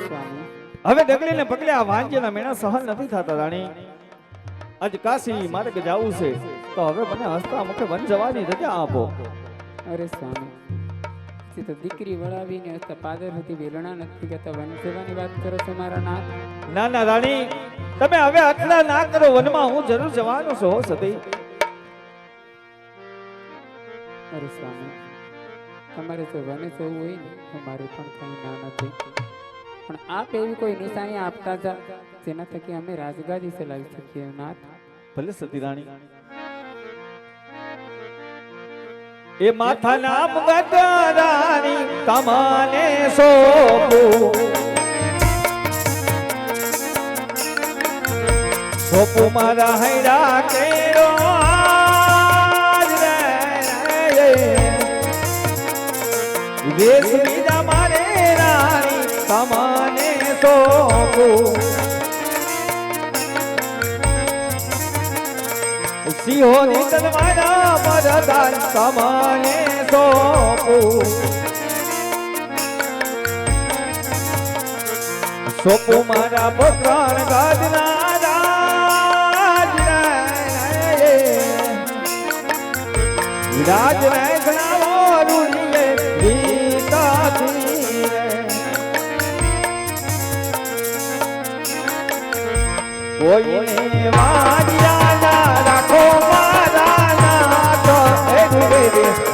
સ્વામી હવે ડગલે ને પગલે આ વાંજ્યના મેણા સહન નથી થતા રાણી. આજ કાશી માર્ગ જાવું છે તો હવે મને હસતા મુખે વન જવાની રજા આપો. અરે સ્વામી તો દીકરી વળાવીને હસતા પાદર સુધી વેલણા નથી કહેતા વન સેવાની વાત કરો છો મારા નાથ. ના ના રાણી, તમે હવે આટલા ના કરો. વનમાં હું જરૂર જવાનો છું હો સતી. અરે સ્વામી તમારે જો વને જવું હોય ને તો મારું પણ કંઈ ના નથી, પણ આપ એવી કોઈ નિશાની આપતા જા જેના થકી અમે રાજગાદી ચલાવી શકીએ નાથ. ભલે સતી રાણી. એ માથા નામ ગદારાની તમને સોપું, સોપું મારા હૈરા કેરો વેશ બીજા મારે રાણી તમને સોપું. સિંહોની તલવારા મરદાન તમને સોપું, સોપું મારા પકડ ગાજના રાજ રાજ રહેણાવો રૂલીએ રીતાથી કોઈને વાજ્યા રાખો મારા નાથ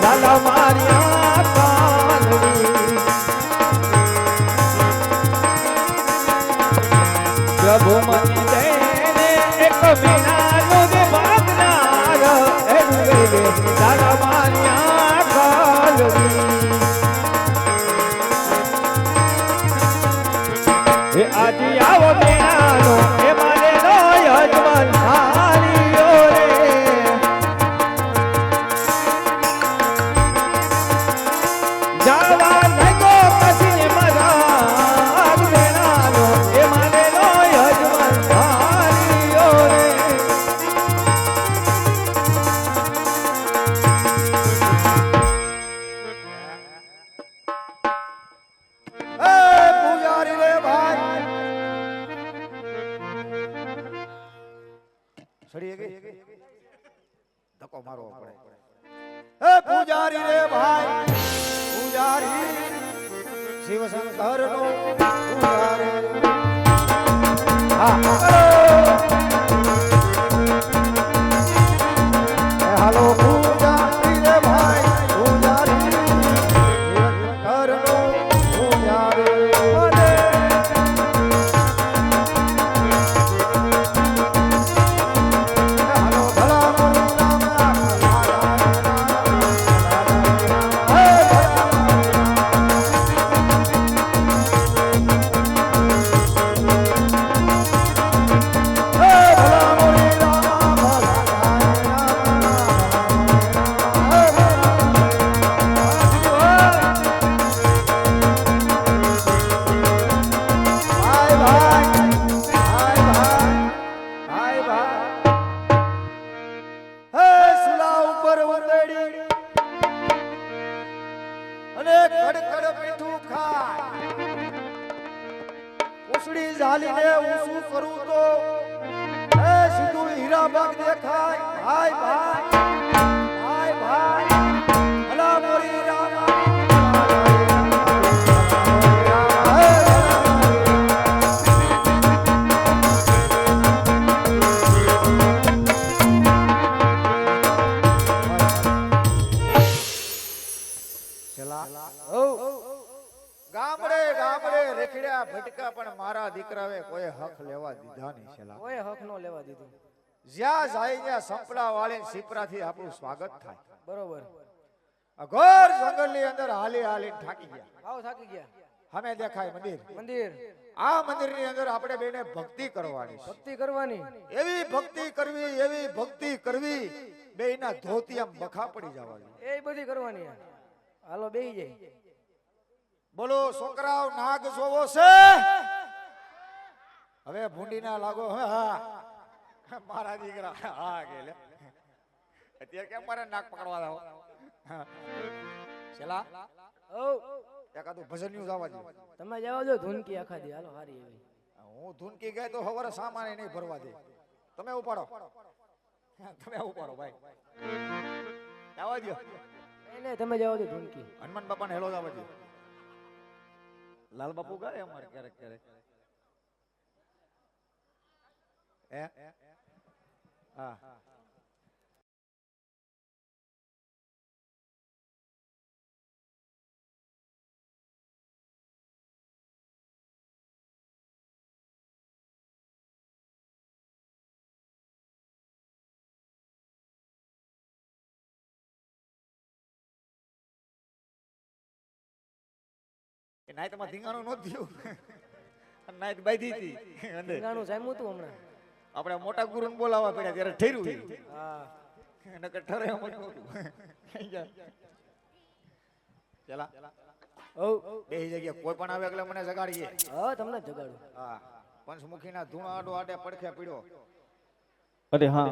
લાલા મારિયા કાનડી. પ્રભુ મને દેને એક વિનાનો દે ભાગનાર લાલા મારિયા કાનડી. એ આજે આવો મેળાનો એ મારે નો યજમાન હારીઓ રે. જાવા નગો કસીને મારા મેળાનો એ મારે નો યજમાન હારીઓ રે. ધક્કો મારવો પડે. એ પૂજારી રે ભાઈ, પૂજારી શિવ શંકર નો પૂજારી. હાલો પૂજારી રે ભાઈ, પૂજારી શિવ શંકર નો પૂજારી. ઝાલીને ઊંચું કરું તો એ સીધું હીરાબાગ દેખાય. ભાઈ ભાઈ ભાઈ ભાઈ અલા મોરી રામા. ગામડે ગામડે રેખડ્યા ભટકા પણ મારા દીકરાએ કોઈ હક લેવા દીધા નહીં. છેલા કોઈ હક નો લેવા દીધું. જ્યાં જાય ત્યાં સંપડા વાળી સિપરાથી આપણું સ્વાગત થાય. બરોબર. અઘોર જંગલની અંદર હાલી હાલી થાકી ગયા. આવ થાકી ગયા. સામે દેખાય મંદિર. મંદિર. આ મંદિરની અંદર આપણે બેને ભક્તિ કરવાની. ભક્તિ કરવાની. એવી ભક્તિ કરવી, એવી ભક્તિ કરવી બેયના ધોતી આમ બખા પડી જવાની. એ બધી કરવાની. હાલો બેહી જાય. બોલો છોકરાઓ નાગ જોવો છે હવે ભૂંડી ના લાગો. હા મારા દીકરા હા કે લે અત્યારે કેમ મારે નાક પકડવા દાવ. છેલા એકાદું ભજનિયું જવા દે. તમે જાઓ છો ધૂનકી આખા દી હાલો હારી એવી હું ધૂનકી ગાય તો હવારે સામાન નહીં ભરવા દે. તમે ઉપાડો, તમે ઉપાડો ભાઈ, જવા દો. નહીં નહીં તમે જાઓ છો ધૂનકી હનુમાન બાપાને હેલો જવા દો. લાલ બાપુ ગાય અમારે ક્યારેક ક્યારેક. હે હા નાઈટ માં ધીંગાણું નહોતું થયું. નાઈટ બાંધી હતી અંદર. ગાણું સામ્યું તું હમણાં આપણે મોટા ગુરુને બોલાવવા પડ્યા ત્યારે ઠર્યું. હા નકર ઠરે એમ જ નહોતું. ચલા ઓ બે જગ્યા કોઈ પણ આવે એટલે મને જગાડીએ. હા તમને જ જગાડું હા પંચમુખીના ધૂણા આડો આડે પડખે પીડ્યો. અરે હા,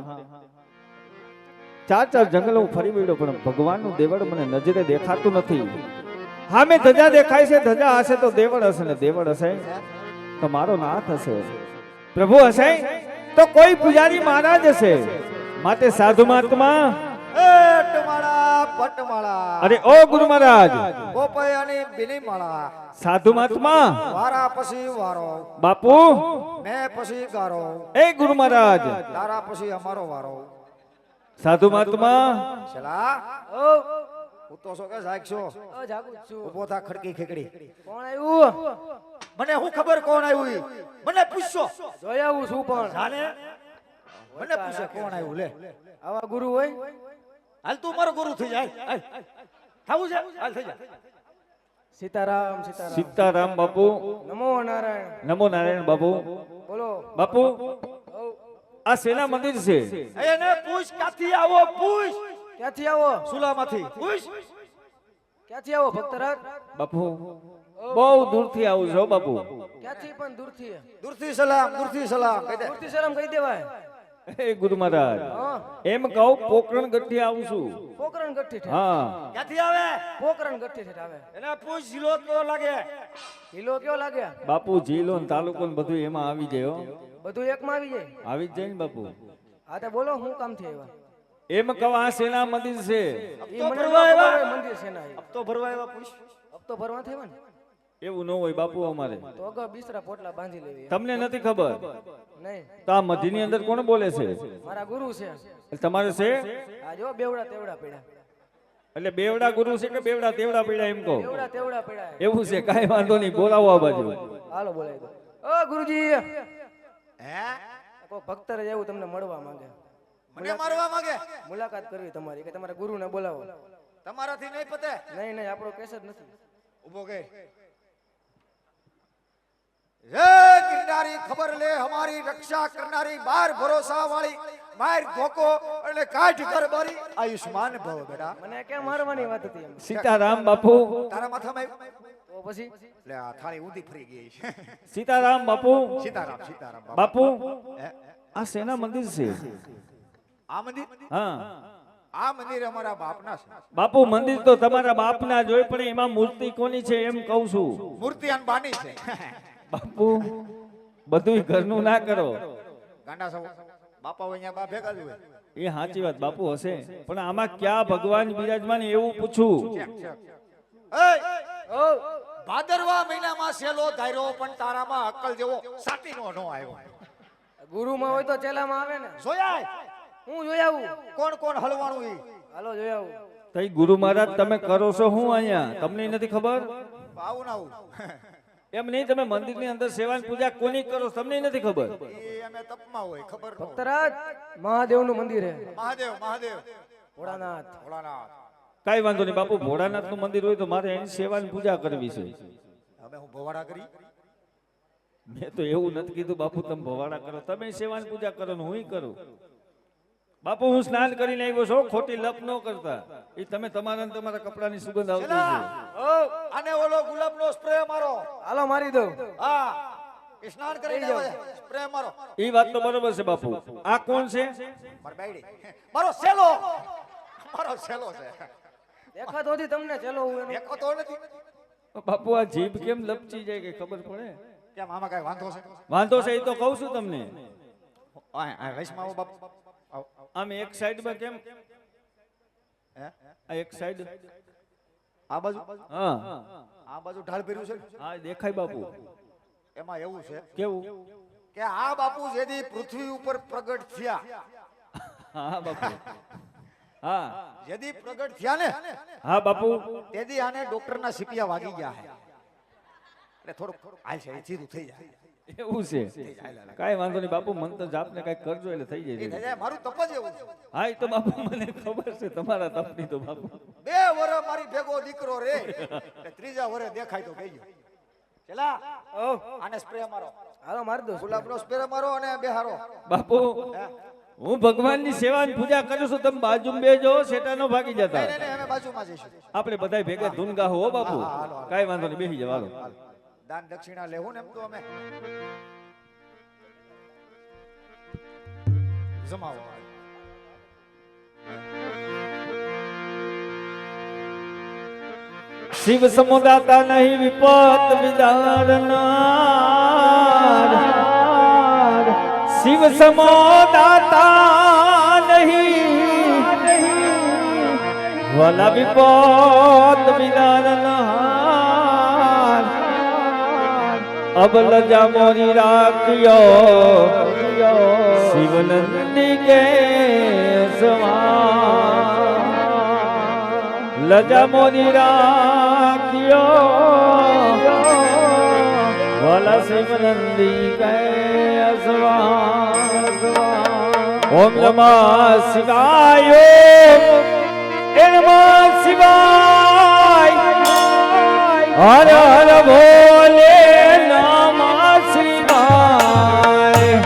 ચાર ચાર જંગલ હું ફરી વળ્યો પણ ભગવાનનું દેવળ મને નજરે દેખાતું નથી. હા મેં ધજા દેખાય છે, ધજા હશે તો દેવળ હશે ને દેવળ હશે તો મારો નાથ હશે, પ્રભુ હશે તો કોઈ પૂજારી મહારાજ હશે. માટે સાધુ મહાત્મા પટમાળા અરે ઓ ગુરુ મહારાજ, ગોપયાની બિલી માળા સાધુ મહાત્મા વારા પછી વારો બાપુ, મેં પછી ગારો એ ગુરુ મહારાજ, તારા પછી અમારો વારો. સાધુ મહાત્મા ચલા ઓ ઉતો છો કે જાગશો? ઓ જાગું જ છું ઉભો થા ખડકી ખીકડી. કોણ આવ્યું મને હું ખબર કોણ આવ્યું ઈ? મને પૂછશો. જોઈ આવું છું પણ જાને મને પૂછે કોણ આવ્યું. લે આવા ગુરુ હોય હાલ તું મારો ગુરુ થઈ જાય. હાલ થાવું છે, હાલ થઈ જા. સીતારામ સીતારામ સીતારામ બાપુ, નમો નારાયણ નમો નારાયણ બાપુ. બોલો બાપુ ઓ આ સેના મંદિર છે. એને પૂછ ક્યાંથી આવો, પૂછ ક્યાંથી આવો સુલામાંથી પૂછ. ક્યાંથી આવો ભક્તરાજ બાપુ બહુ દૂરથી આવું છો બાપુ. ક્યાંથી પણ દૂરથી દૂરથી સલામ, દૂરથી સલામ કહી દે. દૂરથી સલામ કહી દેવાય એ ગુરુ મહારાજ હા એમ કહું પોકરણ ગઢથી આવું છું. પોકરણ ગઠ્ઠી ઠેઠ હા ક્યાંથી આવે પોકરણ ગઠ્ઠી ઠેઠ આવે એને પૂછ જીલો તો લાગે. કિલો કયો લાગે બાપુ જિલ્લો ને તાલુકો ને બધું એમાં આવી જાય હો. બધું એકમાં આવી જાય આવી જ જાય ને બાપુ. હા તો બોલો હું કામ થી આવ્યા એમ કહું આ સેના મંદિર છે. ઈ મને ભરવા ન ખબર આવ્યા. હોય મંદિર છે ના તો ભરવા આવ્યા પૂછ. હપ્તો ભરવા થયો ને એવું ન હોય બાપુ અમારે. તો અગાઉ બિસ્તરા પોટલા બાંધી લેવી તમને નથી ખબર નહીં તો આ મધ્યની અંદર કોણ બોલે છે? મારા ગુરુ છે એટલે તમારે છે આ જો બેવડા તેવડા પડ્યા એટલે બેવડા ગુરુ છે કે બેવડા તેવડા પીડા એમ કહો? બેવડા તેવડા પડ્યા એવું છે, કાંઈ વાંધો નહીં, બોલાવો આ બાજુ. હાલો બોલાવી દો ઓ ગુરુજી હે કોઈ ભક્તર જેવું તમને મળવા માંગે મને મારવા માંગે? મુલાકાત કરવી તમારી કે તમારા ગુરુને બોલાવો તમારાથી નહીં પતે. નહીં નહીં આપણો કેસ જ નથી ઉભો કે હે ગિરનારી ખબર લે હમારી રક્ષા કરનારી બાર ભરોસા વાળી માર ધોકો અને કાઢ ઘર બારી આયુષ્માન ભવ બેટા. મને કેમ મારવાની વાત હતી એમ સીતારામ બાપુ, તારા માથામાં આવ્યું? તો પછી લે આ થાળી ઊંધી ફરી ગઈ છે. સીતારામ બાપુ. સીતારામ સીતારામ બાપુ હે? આ સેના મંદિર છે. આ મંદિર? હા આ મંદિર અમારા બાપના છે. બાપુ મંદિર તો તમારા બાપના જોઈ પણ એમાં મૂર્તિ કોની છે એમ કહું છું. મૂર્તિ આન બાની છે. બાપુ બધુંય ઘરનું ના કરો. ગાંડા સૌ બાપા હોય અહીંયા બા ભેગા જ હોય. એ સાચી વાત બાપુ હશે પણ આમાં ક્યાં ભગવાન બિરાજમાન એવું પૂછું. એય! ઓ ભાદરવા મહિનામાં સેલો ધાર્યો પણ તારામાં અક્કલ જેવો સાટીનો નો આવ્યો. ગુરુમાં હોય તો ચેલામાં આવે ને જોયા હું જોઈ આવું કોણ કોણ હલવાણું ઈ? હાલો જોઈ આવું તઈ ગુરુ મહારાજ તમે કરો છો હું અહીંયા તમને નથી ખબર? આવું ના આવું. એમ નહીં, તમે મંદિરની અંદર સેવાની પૂજા કોની કરો છો તમને નથી ખબર? ઈ અમે તપમાં હોય ખબર ન હોય. ભક્તરાજ મહાદેવનું મંદિર છે મહાદેવ મહાદેવ ભોળાનાથ ભોળાનાથ. કાંઈ વાંધો નહીં બાપુ, ભોળાનાથનું મંદિર હોય તો મારે એની સેવાની પૂજા કરવી છે. અમે હું ભવાડા કરી. મેં તો એવું નથી કીધું બાપુ તમે ભવાડા કરો, તમે સેવાની પૂજા કરો ને હું કરું. બાપુ હું સ્નાન કરીને આવ્યો છું, ખોટી લપ ન કરતા. એ તમે તમારા ને તમારા કપડાની સુગંધ આવતી છે. ઓ આને ઓલો ગુલાબનો સ્પ્રે મારો. હાલો મારી દઉં હા એ સ્નાન કરીને આવે સ્પ્રે મારો. એ વાત તો બરોબર છે બાપુ. આ કોણ છે? માર બાયડી. મારો સેલો. મારો સેલો છે. દેખાતો નથી તમને ચલો હું એનો દેખો તો નથી. બાપુ આ જીભ કેમ લપચી જાય કે ખબર પડે? કેમ આમાં કઈ વાંધો છે? વાંધો છે એ તો કહું છું તમને. આ વૈષ્ણવ આવો બાપુ. આવો. આમ એક સાઈડમાં કેમ? હે? આ એક સાઈડ. આ બાજુ હા આ બાજુ ઢાળ ભર્યું છે ને? હા દેખાય બાપુ. એમાં એવું છે કેવું? કે આ બાપુ જેથી પૃથ્વી ઉપર પ્રગટ થયા, હા બાપુ. હા જેથી પ્રગટ થયા ને હા બાપુ. તેથી આને ડોક્ટરના સિપિયા વાગી ગયા છે. એટલે થોડુંક હાલ છે એ સીધું થઈ જાય. એવું છે? કાઈ વાંધો નહીં બાપુ, મન તો જાપને કઈ કરજો એટલે થઈ એ થઈ જાય. જાય. મારું તપ જ એવું છે. હા એ તો બાપુ મને ખબર છે તમારા તપની તો બાપુ. 2 વર્ષ મારી ભેગો દીકરો રે એટલે ત્રીજા વર્ષે દેખાય તો કહીજો. ચલા આને સ્પ્રે મારો. હાલો મારી દો. ગુલાબનો સ્પ્રે મારો અને બેહારો. બાપુ હું ભગવાનની સેવા અને પૂજા કરું છું, તમે બાજુમાં બેજો, સેટા નો ભાગી જતા. નહીં, નહીં, અમે બાજુમાં જઈશું. આપણે બધાય ભેગા ધૂન ગાહો હો બાપુ. હા, હાલો, હાલો. કાઈ વાંધો નહીં, બેસી જાવ હાલો. દાન દક્ષિણા લેવું ને એમ તો અમે જમાવો. શિવ સમુદાતા નહીં વિપત વિદારનાર, શિવ સમુદાતા નહીં વાલા વિપત વિદારનાર, અબલ જામોરી રાખ્યો શિવ નંદી કે સવા, લજા મોદી રાખ્યો વાલા શિવ નંદી કે સવા. ઓમ નમઃ શિવાય, ઓમ નમઃ શિવાય, હર હર ભોલે નમઃ શિવાય.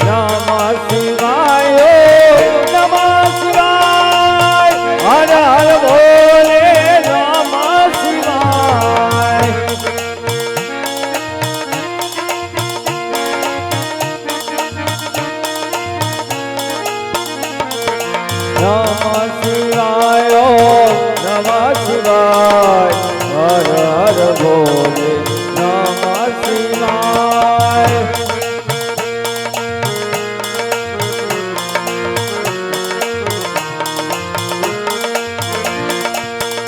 નમઃ શિવાય, નમઃ શિવાય, હર હર ભોલે નમઃ શિવાય. નમઃ શિવાય, નમઃ શિવાય, હર હર ભોલે નમઃ શિવાય.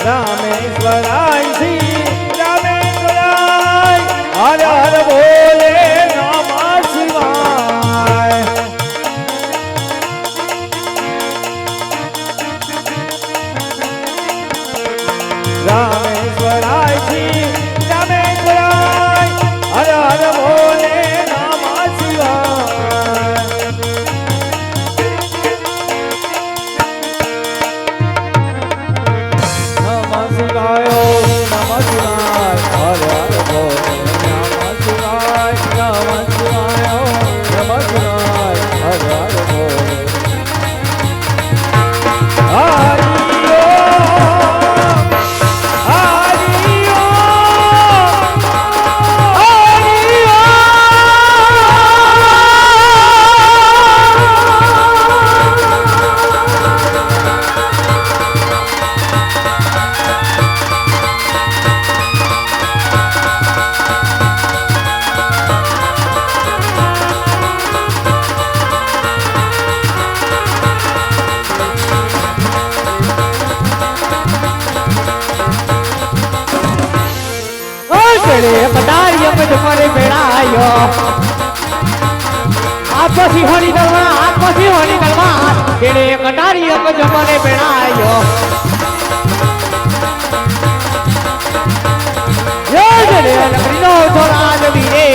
રામેશ્વરાય શ્રી રામેશ્વરાય, હર હર ભોલે નમઃ શિવાય. રામેશ્વરાય શ્રી રામેશ્વરાય, હર હર ભોલે નમઃ શિવાય. નમઃ શિવાય, નમઃ શિવાય, હર હર ભોલે નમઃ શિવાય. નમઃ શિવાય, નમઃ શિવાય, હર હર ભોલે. હરિ પધાર્ય પદમરે બેડાયો, આપસી હોળી કરવા, આપસી હોળી કરવા, કેડે કટાર્ય પદમરે બેડાયો. જય જય નગરીનો ધોરાજ વીરે,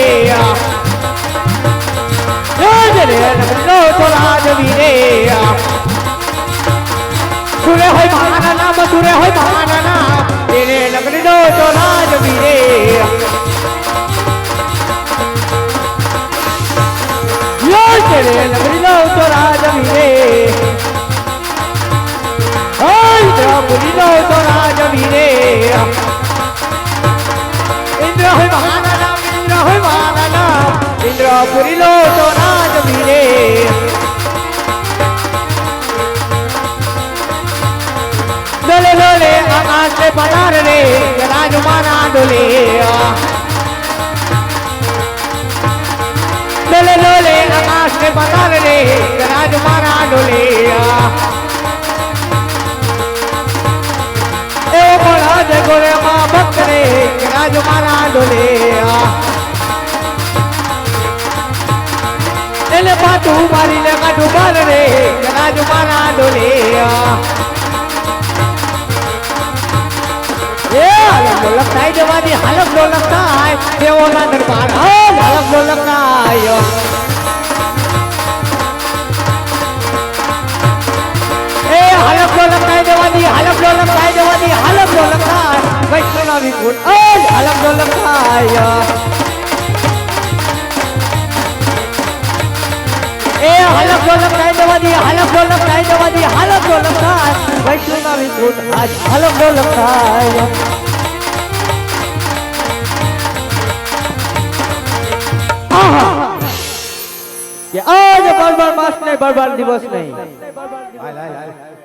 જય જય નગરીનો ધોરાજ વીરે. સુરે હોય મહાના નામ, સુરે હોય મહાના નામ, એને નગરીનો ધોરાજ વીરે. નગરીનો ધોરાજ વીરે, ઇન્દ્રપુરીનો ધોરાજ વીરે. ઇન્દ્ર હોય મહાના નામ, ઇન્દ્ર હોય મહાના નામ, ઇન્દ્રપુરીનો ધોરાજ વીરે. ને પધાર રે રાજ મારા ડોલે ડોલે ડોલે આકાશ ને પધાર રે રાજ મારા ડોલે એ બળદ ગોરે માં ભક્ત રે રાજ મારા ડોલે એને પાટું મારીને કાઢું બાર રે રાજ મારા ડોલે હાલક થાય જવાની હાલક ડોલક થાય દેવોના દરબાર હાલક ડોલક થાય એ હાલક ડોલક થાય જવાની હાલક ડોલક થાય જવાની હાલક ડોલક થાય વૈષ્ણવ વિકુટ હાલક ડોલક થાય એ હાલક ડોલક થાય જવાની હાલક ડોલક થાય જવાની હાલક ડોલક થાય વૈષ્ણવ વિકુટ હાલક ડોલક થાય કે આજ બરબાર માસ નહીં બરબાર દિવસ નહીં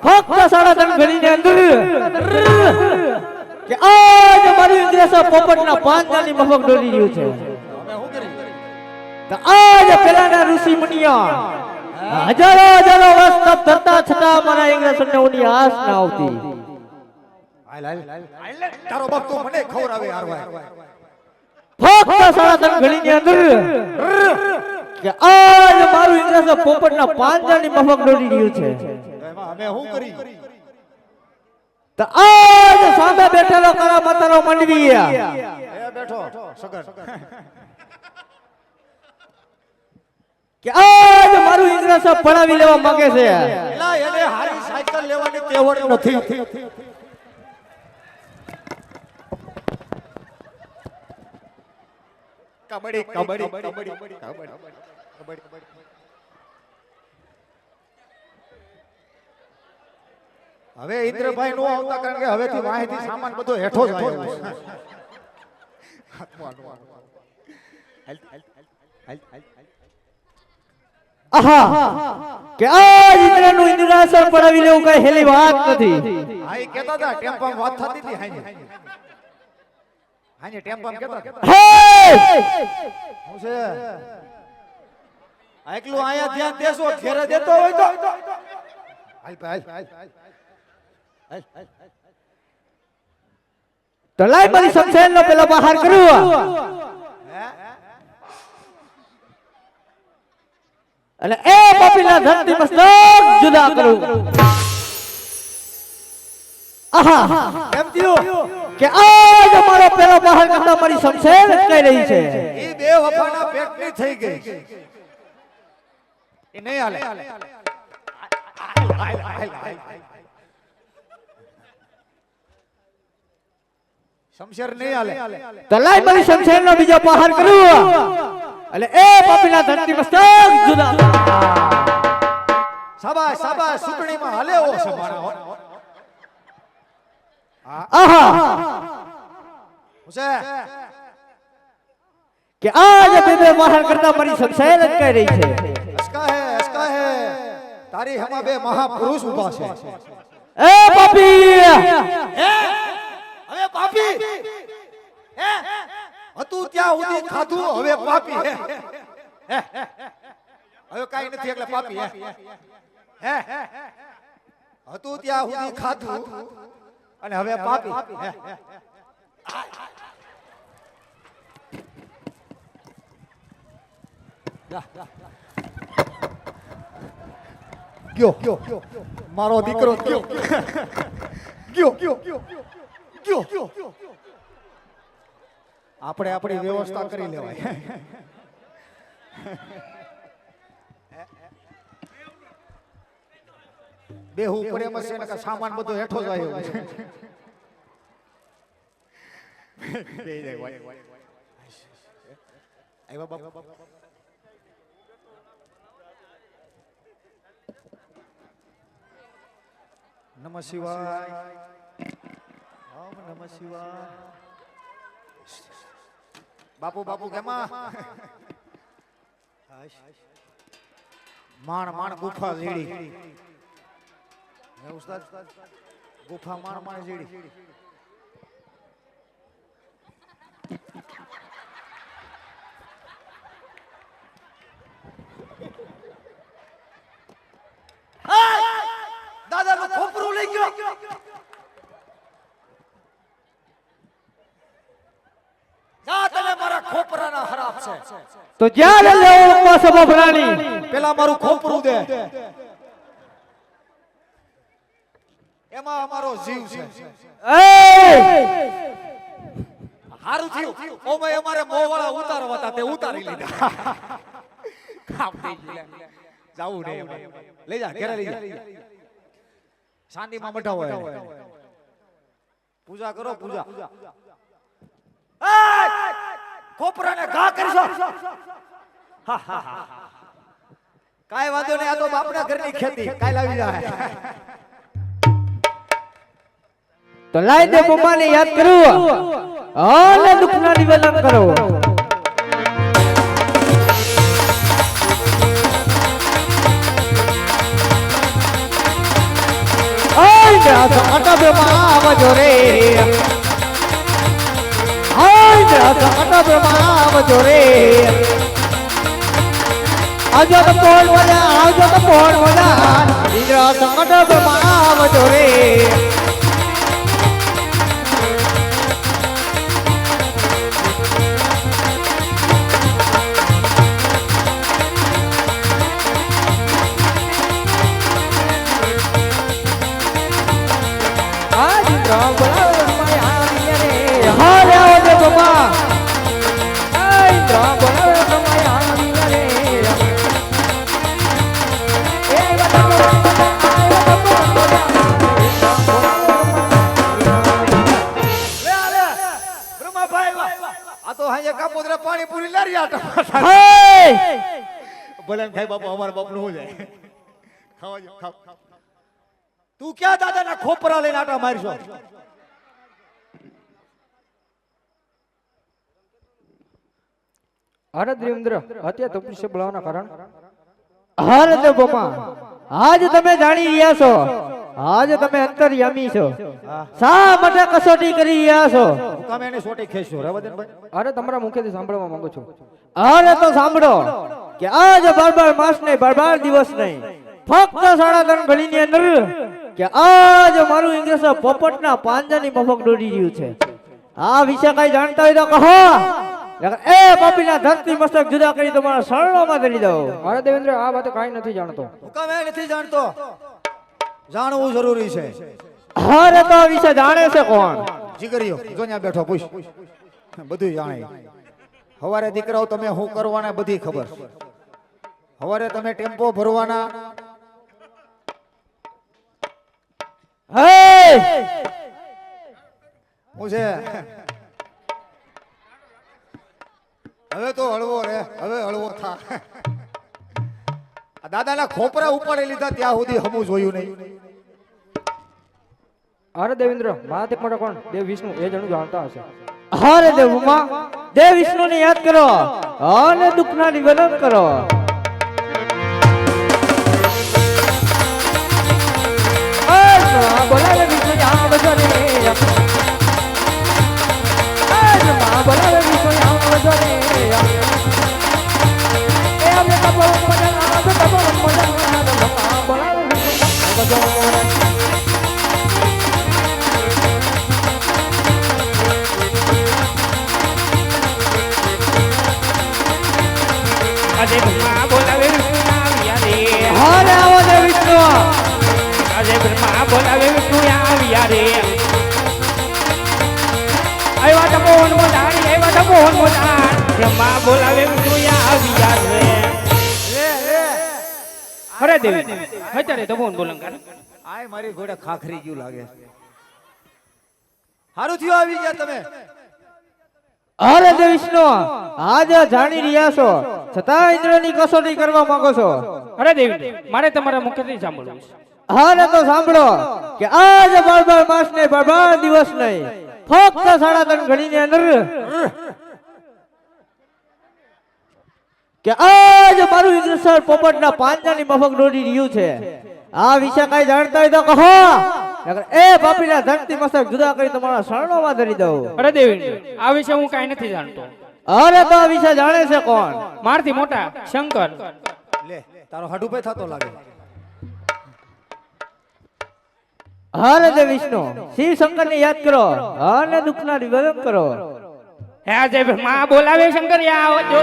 ફક્ત 3.5 ઘડીની અંદર કે આજ મારી ઇન્દ્રેશ પોપટના પાંજરાની મફક ડોલી રહ્યું છે તો આજ પેલાના ઋષિ મુનિયા હજારો હજારો વર્ષ તપ ધરતા છતાં મારા ઇન્દ્રેશને ઉની આસ ના આવતી તારો ભક્તો મને ખવરાવે હારવા ફક્ત 3.5 ઘડીની અંદર કે આજ મારું ઇન્દ્રેશ પોપટના પાંજરાની મફક ડોલી રહ્યું છે અમે શું કરી તો આજ સામે બેઠેલો કરા મતારો મંડવી એ બેઠો સગર કે આજ મારું ઇન્દ્રેશ પડાવી લેવા માંગે છે એલા એને હારી સાયકલ લેવાની તેવડ નથી કબડ્ડી કબડ્ડી કબડ્ડી કબડ્ડી હવે ઇન્દ્રભાઈ નો આવતા કારણ કે હવેથી વાહીથી સામાન બધો હેઠો જ આવ્યો આહા કે આજ ઇન્દ્રનું ઇન્દ્રાસન પડાવી લેવું કઈ હેલી વાત નથી હા એ કહેતા હતા ટેમ્પામાં વાત થતી હતી હાને ટેમ્પામાં કહેતા હે હું છે એકલું આયા ધ્યાન દેશો ઘેરે દેતો હોય તો હાલ હાલ તો લાઈ મારી સમસેન નો પેલો બહાર કરું અને એ પાપીના ધરતી મસ્તક જુદા કરું આહા કેમ થયું કે આજ મારો પેલો બહાર કરતા મારી સમસેન કહી રહી છે એ બે વફાના પેટની થઈ ગઈ એ નહીં હાલે શમશેર નહીં હાલે તો લાઈ મારી સમસેન નો બીજો બહાર કરું અને એ પાપીના ધરતી મસ્તક જુદા શાબાશ શાબાશ સુકણીમાં હાલે ઓ સંભાળો આહા હુસે કે આજ બે બહાર કરતા મારી સમસેન કહી રહી છે અસકા હે તારી હમા બે મહાપુરુષ ઊભા છે એ પાપી હવે પાપી હે હતું ત્યાં સુધી ખાધું હવે પાપી હે હવે કાઈ નથી એટલે પાપી હે હતું ત્યાં સુધી ખાધું અને હવે પાપી હે ગયો મારો દીકરો ગયો આપણે આપણી વ્યવસ્થા કરી લેવાય બે હું ઉપર એમ છે ને સામાન બધો હેઠો જ આવ્યો બે જાય આવ્યા બાપ નમઃ શિવાય ઓમ નમઃ શિવાય બાપુ બાપુ કેમાં માણ માણ ગુફા ઝીડી હે ઉસ્તાદ ગુફા માણ માણ ઝીડી જા તને મારા ખોપરાના હરાપ છે તો જ્યારે લેવો સભા પ્રાણી પેલા મારું ખોપરું દે એમાં અમારો જીવ છે હારું થયું ઓમે અમારે મોવાળા ઉતારવા હતા તે ઉતારી લીધા કામ થઈ ગયું જાવું ને લઈ જા ઘરે લઈ જા શાંતિમાં બેઠા હોય પૂજા કરો પૂજા ખોપરાને ઘા કરશો કાઈ વાંધો નહીં આ તો બાપના ઘરની ખેતી કાઈ લાવી જાય તો લાઈ દે પપ્પાને યાદ કરું અને દુઃખના નિવેદન કરો અટા બ્રહ્મા આવજો રે અટા બ્રહ્મા આવજો રે આવજો તો પોળ વજા આવજો તો પોળ વજા ઇન્દ્ર સંકટ બ્રહ્મા આવજો રે પાણી પૂરી લારી આટા ભલે ખાઈ બાપુ અમારા બાપ નું જાય ખાવા જો ખાવ તું ક્યાં દાદા ના ખોપરા લઈને આટા મારશો અરે દેવેન્દ્ર અત્યારે તપસ્યા બોલાવવાના કારણ અરે દેવ બપા આજ તમે જાણી રહ્યા છો આજ તમે અંતર્યામી છો શા માટે કસોટી કરી રહ્યા છો તમે એને સોટી ખેંચશો રવદનભાઈ અરે તમારા મુખેથી સાંભળવા માંગુ છું અરે તો સાંભળો કે આજ 12 માસ નહીં 12 દિવસ નહીં ફક્ત 3.5 ઘડીની અંદર કે આજ મારું ઇંગ્રેસ પોપટના પાંજાની મફક દોડી રહ્યું છે આ વિશે કઈ જાણતા હોય તો કહો એ પાપીના ધરતી મસ્તક જુદા કરી તમારા શરણોમાં ધરી દો અરે દેવેન્દ્ર આ વાત કઈ નથી જાણતો તમે નથી જાણતો જાણવું જરૂરી છે અરે તો આ વિશે જાણે છે કોણ જીગરીઓ જો ન્યા બેઠો પૂછ બધું જાણે હવારે દીકરાઓ તમે શું કરવાના બધી ખબર હવારે તમે ટેમ્પો ભરવાના હે હું છે હવે તો હળવો રે હવે હળવો થા દાદાના ખોપરા ઉપાડી લીધા ત્યાં સુધી હમું જોયું નહીં અરે દેવેન્દ્ર મારાથી મોટા કોણ દેવ વિષ્ણુ એ જણું જાણતા હશે અરે દેવ ઉમા દેવ વિષ્ણુ ને યાદ કરો અને દુઃખના નિવેદન કરો બોલાવે વિષ્ણુ આવ બજો રે બોલાવે વિષ્ણુ આવ બજો રે એ અમે કબો મજા તો કબો મજા બોલાવે વિષ્ણુ બજો આજે બ્રહ્મા બોલાવે વિષ્ણુ આવ્યા રે હરે આવો દે વિષ્ણુ આજે બ્રહ્મા બોલાવે વિષ્ણુ આવ્યા રે આવ્યા તો મોહન મોદારી આવ્યા તો મોહન મોદાર બ્રહ્મા બોલાવે વિષ્ણુ આવ્યા રે અરે દેવી અત્યારે તો મોહન બોલન કર આય મારી ઘોડે ખાખરી ગયું લાગે હારું થયું આવી ગયા તમે અરે દે વિષ્ણુ આજે જાણી રહ્યા છો છતાં ઇન્દ્રની કસોટી કરવા માંગો છો અરે દેવી મારે તમારા મુખથી સાંભળવું છે અરે તો સાંભળો કે આજ 12 માસ ને 12 દિવસ નહીં ફક્ત 3.5 ઘડીની અંદર કે આજ મારું ઇન્દ્રસર પોપટના પાંજાની મફક દોડી રહ્યું છે આ વિશે કઈ જાણતા હોય તો કહો એ પાપીના ધરતી મસ્તક જુદા કરી તમારા શરણોમાં ધરી દઉં અરે દેવી આ વિશે હું કઈ નથી જાણતો અરે તો આ વિશે જાણે છે કોણ મારથી મોટા શંકર લે તારો હાડુભાઈ થતો લાગે હર દેવ વિષ્ણુ શિવ શંકર ને યાદ કરો અને દુઃખના નિવારણ કરો. હે જય માં બોલાવે શંકરિયા આવજો.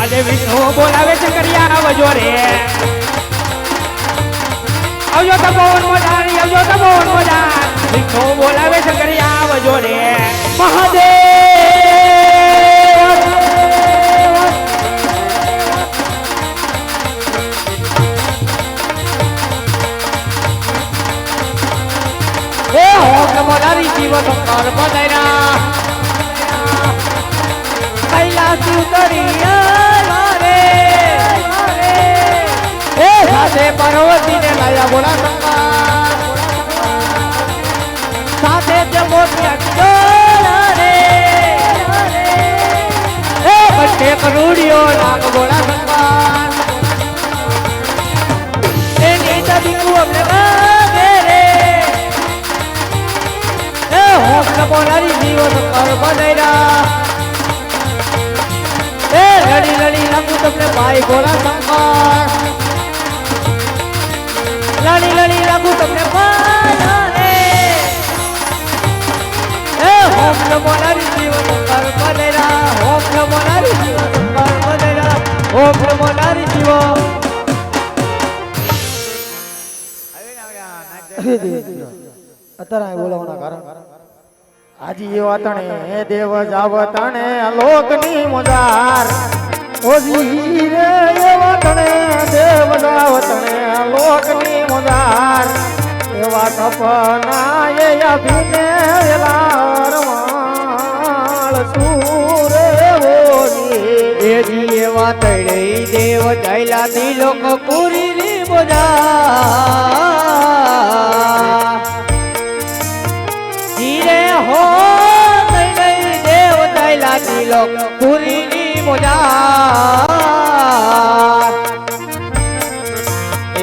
આજે વિષ્ણુ બોલાવે શંકરિયા આવજો રે. આવજો તપોવન મોજારી આવજો તપોવન મોજાર. વિષ્ણુ બોલાવે શંકરિયા આવજો રે. મહાદેવ એ ઓમ નમો નારી શિવ શંકર પધાર્યા. કૈલાસી ઉતર્યા રે એ સાથે પાર્વતી ને લાયા બોલા શંકર. સાથે તે મોતિયા રે એ બંને કરોડિયો લાગ બોલા શંકર. એની તબીકુ અમને વાગે રે. એ હોમ નમો નારી શિવ શંકર પધાર્યા. એ લડી લડી લાગુ તમને ભાઈ બોલા શંકર. લડી લડી લાગુ તમને ભાઈ એ હોમ નમો નારી શિવ શંકર પધાર્યા. હોમ નમો નારી શિવ શંકર પધાર્યા. હોમ નમો નારી શિવ. અત્યારે બોલાવવાના કારણ આજી વાતણે હે દેવ જાવતણે લોકની મજાર ઓજી રે વાતણે દેવ જાવતણે લોકની મજાર એવા સપના એ અભિને લારવાળ સુરે ઓજી એ જીવા તળે દેવ જયલા દી લોક પૂરી રી બોજા. ધીરે હો તળે દેવ જયલા દી લોક પૂરી રી બોજા.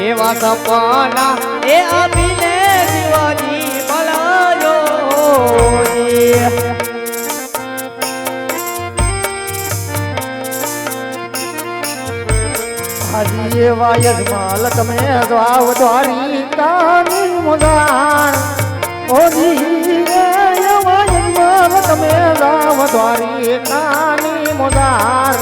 એવા સપના એ અભિને જીવાજી મલાયો. આજી એવા યજમાલ તમે દ્વાવ દ્વારિકાની મજાર ઓજી રે એવા યજમાલ તમે દ્વાવ દ્વારિકાની મજાર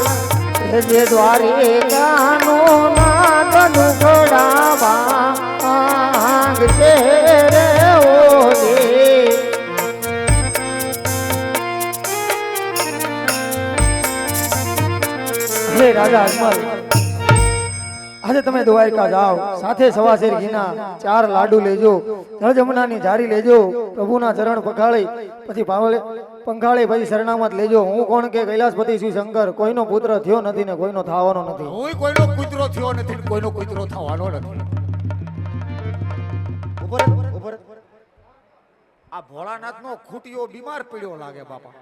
જે દ્વારિકાનો નાદ નુગડાવા માંગતે રે ઓજી. હે રાજા અજમલ આજે તમે દ્વારકા જાઓ સાથે સવાશેર ઘીના 4 લાડુ લેજો. જળ જમનાની જારી લેજો. પ્રભુના ચરણ પખાળી પછી પંખાળી પછી શરણામત લેજો. હું કોણ કે કૈલાસપતિ શ્રી શંકર કોઈનો પુત્ર થયો નથી ને કોઈનો થવાનો નથી. હું કોઈનો કૂતરો થયો નથી ને કોઈનો કૂતરો થવાનો નથી. ઉપર ઉપર આ ભોળાનાથ નો ખૂટિયો બીમાર પડ્યો લાગે બાપા.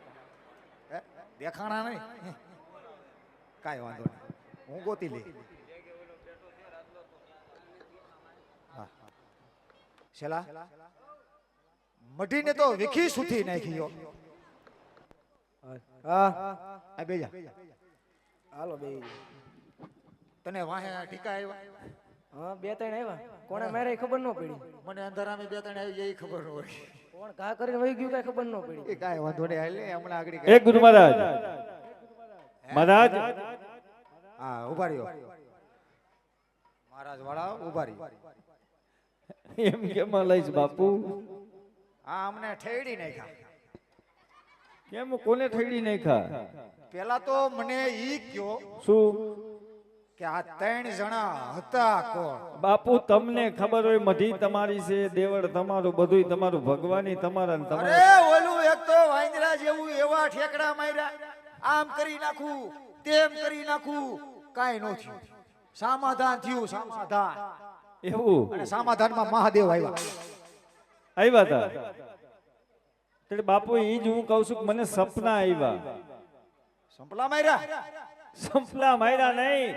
હે? દેખાણા નહીં કાઈ વાંધો નહીં હું ગોતી લઈ. શેલા મઢીને તો વિખી સુથી નાખ્યો. હા આ બેજા હાલો બે તને વાહે ટીકા આવ્યા. હા 2-3 આવ્યા. કોણે મારે ખબર ન પડી. મને અંધારામાં 2-3 આવી એ ખબર ન હોય. કોણ કા કરીને વહી ગયું કઈ ખબર ન પડી. એ કાઈ વાંધો નહીં હાલે હમણાં આગળ એક ગુરુ મહારાજ મહારાજ હા ઉભા રહ્યો મહારાજ વાળા ઉભા રહ્યો. એમ કેમ લઈશ બાપુ? હા અમને ઠેડી નાખ્યા. કેમ કોને ઠેડી નાખ્યા? પેલા તો મને ઈ કયો શું કે આ 3 જણા હતા કોણ? બાપુ તમને ખબર હોય મઢી તમારી છે, દેવળ તમારું, બધુંય તમારું, ભગવાની તમારા ને તમારા. અરે ઓલું એક તો વાંદરા જેવું એવા ઠેકડા માર્યા. આમ કરી નાખું તેમ કરી નાખું કાઈ નો થયું. સમાધાન થયું સમાધાન. એવું અને સમાધાનમાં મહાદેવ આવ્યા. આવ્યા હતા એટલે બાપુ ઈ જ હું કહું છું કે મને સપના આવ્યા. સંપલા માર્યા? સંપલા માર્યા નહીં,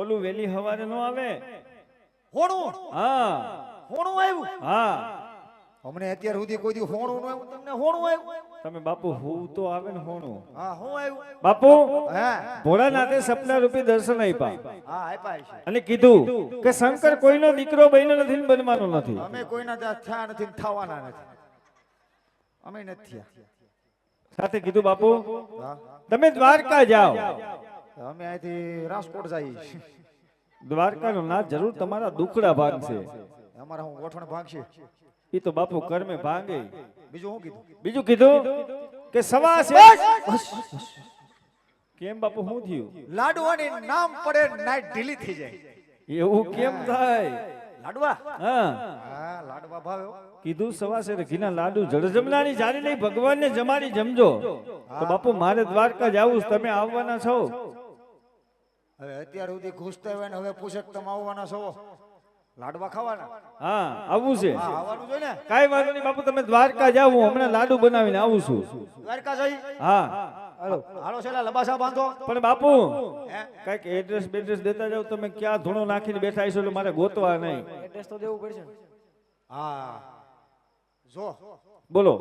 ઓલું વેલી હવારે નો આવે હોણું હા હોણું આવ્યું. હા અમને અત્યાર સુધી કોઈ દી હોણું ન આવ્યું, તમને હોણું આવ્યું? તમે બાપુ હું તો આવે ને હોણું હા, હું આવ્યું? બાપુ હે? ભોળાનાથે સપના રૂપી દર્શન આપ્યા હા, આપ્યા છે. અને કીધું કે શંકર કોઈનો દીકરો બન્યો નથી ને બનવાનો નથી. અમે કોઈના ત્યાં થયા નથી ને થવાના નથી. અમે નથી થયા. સાથે કીધું બાપુ હા. તમે દ્વારકા જાઓ, અમે અહીંથી રાજકોટ જઈએ. દ્વારકાનો નાથ જરૂર તમારા દુખડા ભાંગશે. અમારા હું ગોઠણ ભાગશે. એ તો બાપુ કર્મે ભાંગે. બીજું શું કીધું? બીજું કીધું કે સવા છે. કેમ બાપુ શું થયું? લાડવાની નામ પડે નાઈટ ઢીલી થઈ જાય. એવું કેમ થાય? લાડવા? હા હા, લાડવા ભાવે હો. કીધું સવા છે ઘીના લાડુ જળજમનાની જારી લઈ ભગવાનને જમાડી જમજો. તો બાપુ મારે દ્વારકા જાવું છે, તમે આવવાના છો? હવે અત્યાર સુધી ઘૂસતા હોય ને હવે પૂછે કે તમે આવવાના છો? લાડવા ખાવાના? હા આવવું છે. હા, આવવાનું જોઈએ ને. કાઈ વાંધો નહીં બાપુ, તમે દ્વારકા જાવ, હું હમણાં લાડુ બનાવીને આવું છું. દ્વારકા જઈ. હા હાલો છેલ્લા લબાસા બાંધો. પણ બાપુ હે? કઈક એડ્રેસ બેડ્રેસ દેતા જાવ. તમે ક્યાં ધૂણો નાખીને બેઠા છો એટલે મારે ગોતવા નહીં. એડ્રેસ તો દેવું પડશે. હા, જો બોલો.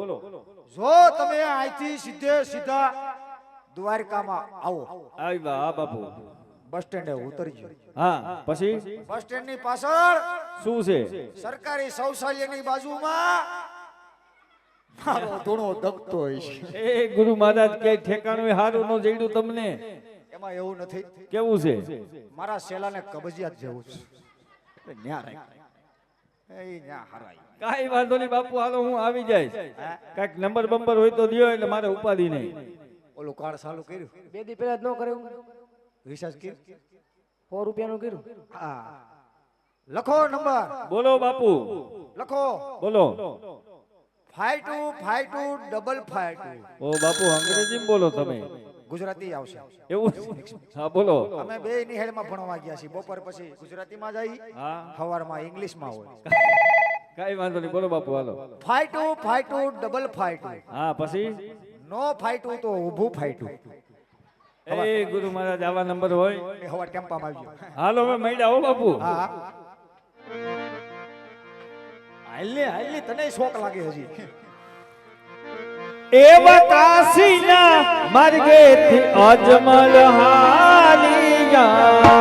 જો તમે અહીંથી સીધે સીધા દ્વારકામાં આવો, આવી બા હા બાપુ. બસ સ્ટેન્ડે ઉતરજો. હા પછી બસ સ્ટેન્ડ ની પાછળ શું છે? સરકારી શૌચાલયની બાજુમાં મારો ધૂણો દગતો હોય છે. એ ગુરુ મહારાજ કે ઠેકાણું હારું નો જઈડું તમને. એમાં એવું નથી, કેવું છે? મારા શેલાને કબજિયાત જેવું છે. ન્યા રાખ. એ ન્યા હરાય. કાઈ વાંધો નહીં બાપુ, હાલો હું આવી જઈશ. કઈક નંબર બંબર હોય તો દિયો, એટલે મારે ઉપાધિ નહીં. ઓલું કાર્ડ ચાલુ કર્યું? 2 દી પહેલા જ ન કર્યું. રિચાર્જ કર્યું? 100 રૂપિયાનું કર્યું. હા, લખો નંબર. બોલો બાપુ લખો બોલો. 525255. ઓ બાપુ અંગ્રેજીમાં બોલો તમે. ગુજરાતી આવશે. એવું છે? હા બોલો. અમે બે નિહેળમાં ભણવા ગયા છીએ. બપોર પછી ગુજરાતીમાં જઈ, હા સવારમાં ઇંગ્લિશમાં હોય. કાઈ વાંધો નહીં, બોલો બાપુ હાલો. 525255. હા પછી નો ફાઈટું તો ઊભું ફાઈટું. એ ગુરુ મહારાજ આવા નંબર હોય. એ હવા ટેમ્પામાં આવી ગયો. હાલો હવે મૈડા હો બાપુ. હા, હાલને તને શોક લાગે હજી. એવા કાશીના માર્ગેથી અજમલ હાલી જાય.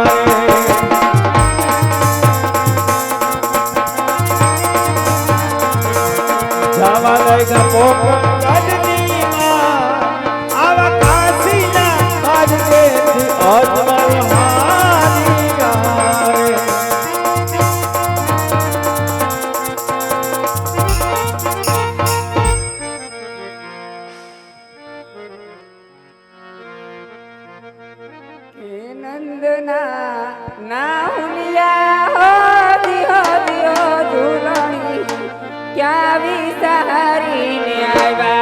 જાવા લાગ્યા પોપટ ગઢનીમાં, આવા કાશીના માર્ગેથી અજમલ હાલી જાય. એ નંદના નાહુલિયા હો દિયો ઝૂલણી ક્યાં વિસારીને આવ્યા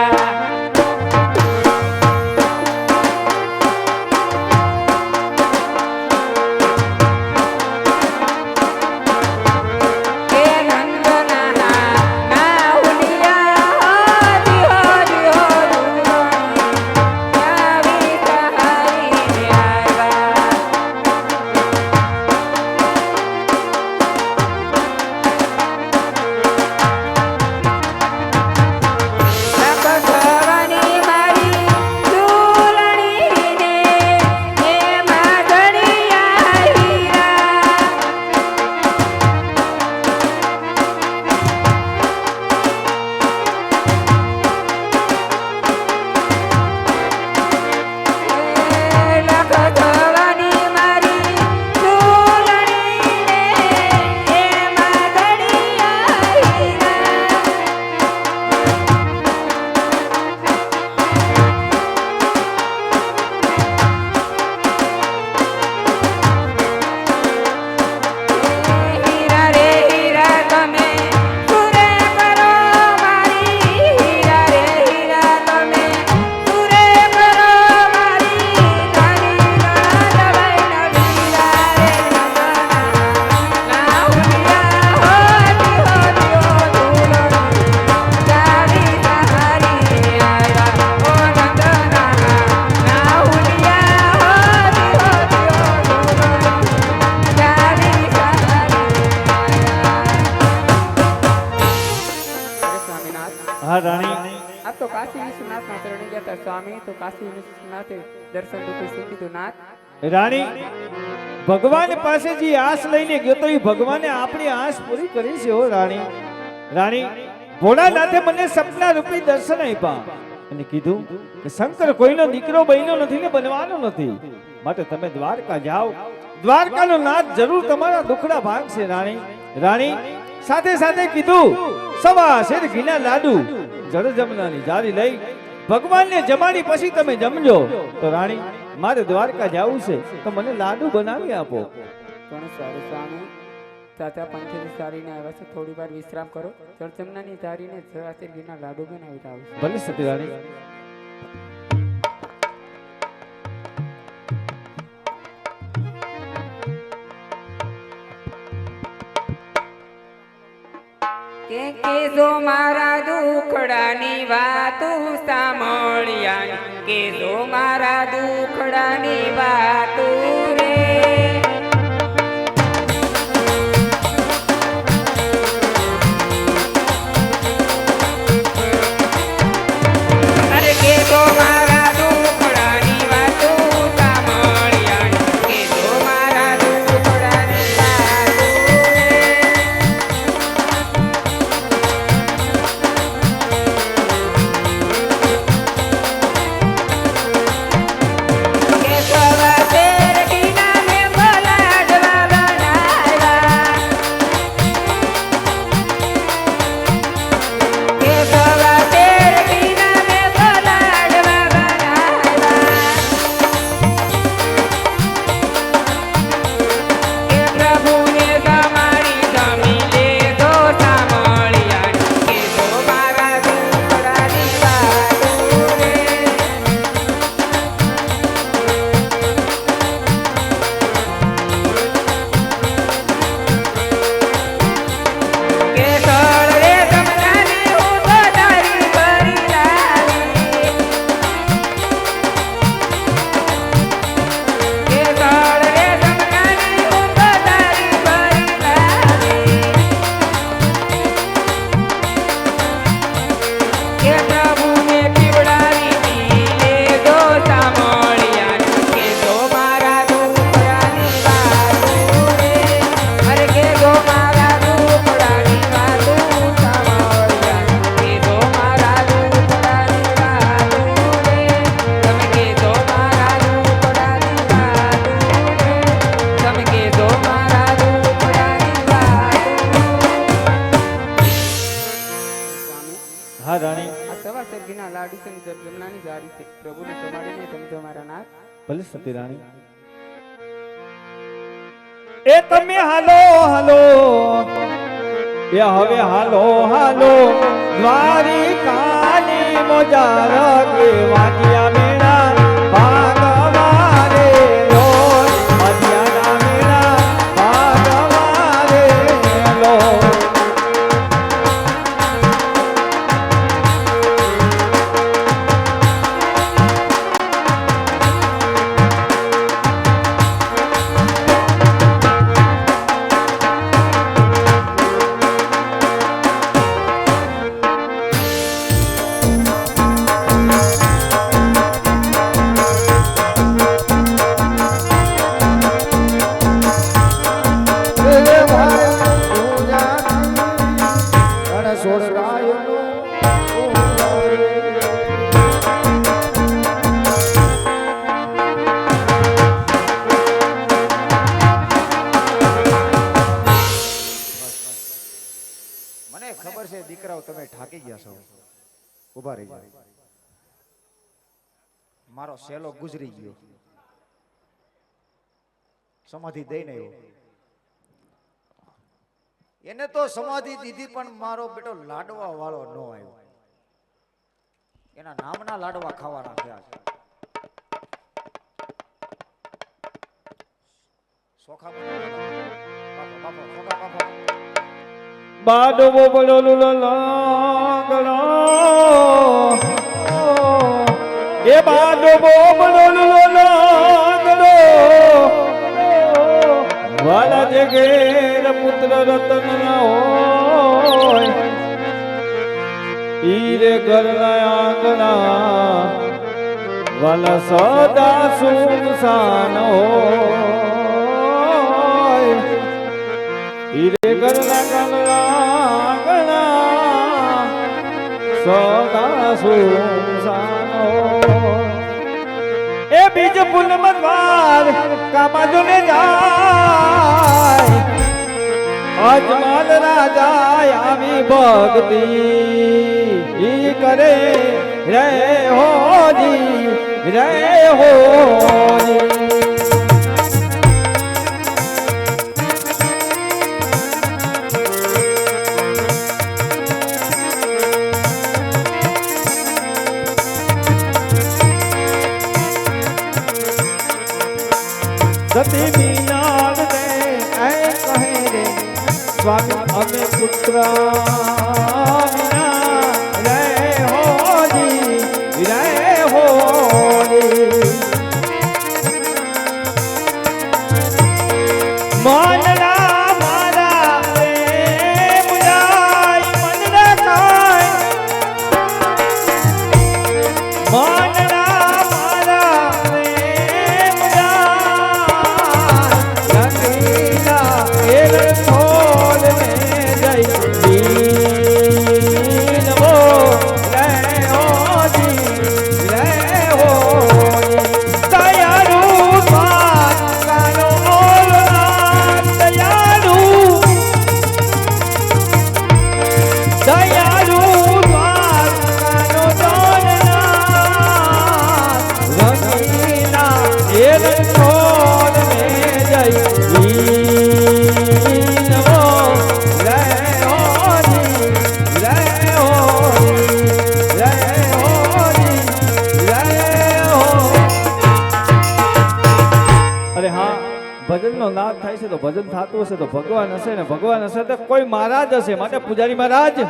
કાશી વિશ્વનાથના ચરણે ગયા હતા સ્વામી, તો કાશી વિશ્વનાથે દર્શન રૂપે શું કીધું? નાથ, રાણી, ભગવાન પાસે જે આસ લઈને ગયો તો એ ભગવાને આપણી આસ પૂરી કરી છે. હો રાણી, રાણી, ભોળાનાથે મને સપના રૂપી દર્શન આપ્યા અને કીધું કે શંકર કોઈનો દીકરો બન્યો નથી ને બનવાનો નથી, માટે તમે દ્વારકા જાઓ. દ્વારકાનો નાથ જરૂર તમારા દુખડા ભાગશે. રાણી, રાણી, સાથે સાથે કીધું સવા શેર ઘીના લાડુ જળ જમનાની જારી લઈ ભગવાનને જમાડી પછી તમે જમજો. તો રાણી, મારે દ્વારકા જવું છે તો મને લાડુ બનાવી આપો. ઘણું સારું સ્વામી. ચાચા પંચેરી સારીને આવ્યા છે, થોડી વાર વિશ્રામ કરો. જળજમનાની ધારીને જવાસેર ઘીના લાડુ બનાવી લાવું. ભલે સતી રાણી. કે જો મારા દુખડાની વાતું સાંભળ્યા, કે જો મારા દુખડાની વાતું રે, અરે કે જો મારા દુખડાની વાતું સાંભળ્યા, કે જો મારા દુખડાની વાતું રે, કે સવાસેર ઘીના મેં લાડવા બનાવ્યા, કે સવાસેર ઘીના મેં લાડવા બનાવ્યા, કે પ્રભુને તમારી જમી લેજો સાંભળ્યા, કે જો મારા દુખડાની વાતું રે, કે સળ રે જમનાને હું તો તારી ભરી લાવી, કે સળ રે જમનાને હું તો તારી ભરી લાવી, કે પ્રભુને પીવડાવી પી લેજો સાંભળ્યા, કે જો મારા દુખડાની વાતું રે, અરે કે જો મારા દુખડાની વાતું સાંભળ્યા, કે જો મારા દુખડાની વાતું રે, તમે કે જો મારા દુખડાની વાતું રે, તમે કે જો મારા દુખડાની વાતું. હા રાણી, આ સવા સર્ગીના લાડુ છે ને જમનાની જારી છે, પ્રભુને જમાડીને જમજો મારા નાથ. ભલે સતી રાણી. એ તમે હાલો હાલો, એ હવે હાલો હાલો દ્વારિકાની મોજાર કે વાજ્યા મેળા ભાગવારે લો, વાજ્યાના મેળા ભાગવારે લો. મને ખબર છે દીકરાઓ તમે ઠાકી ગયા છો, ઉભા રહી જાઓ. મારો સેલો ગુજરી ગયો, સમાધિ દઈને આવ્યો. એને તો સમાધિ દીધી પણ મારો બેટો લાડવા વાળો ન આવ્યો. એના નામના લાડવા ખાવાના થયા છે. સોખા બાપા સોખા બાપા બાડો બોબડો લાગણો, એ બાડો બોબડો લાગણો, વાલા જગેર પુત્ર રતન ના હોય, ઈરે ઘરના આંગણા વાલા સદા સુનસાન હોય ઈરે ઘરના આંગણા સદા સુનસાન હોય એ બીજ પૂનમ દ્વાર કામાજો ને જાય અજમલ રાજા આવી ભક્તિ કરે રે હોજી રે હોજી સતી મીનાદ ને એ કહે રે સ્વામી અમે પુત્ર રે હોજી રે હોજી માનલા મારા પ્રેમ જાય મન રખાય માનલા મારા પ્રેમ જાય રંગીલા એર છોડ ને જઈ દીનવો રે હોજી રે હોજી દયાળુ સ્વાદ કાનો ઓલનાથ દયાળુ દયાળુ સ્વાદ કાનો દોલનાથ રંગીલા એર છોડ ને જઈ દીનવો રે હોજી રે હોજી રે હોજી રે હોજી અરે હા ભજનનો નાદ થાય છે તો ભજન થતું હશે તો ભગવાન હશે ને ભગવાન હશે તો કોઈ મહારાજ હશે માટે પૂજારી મહારાજ હે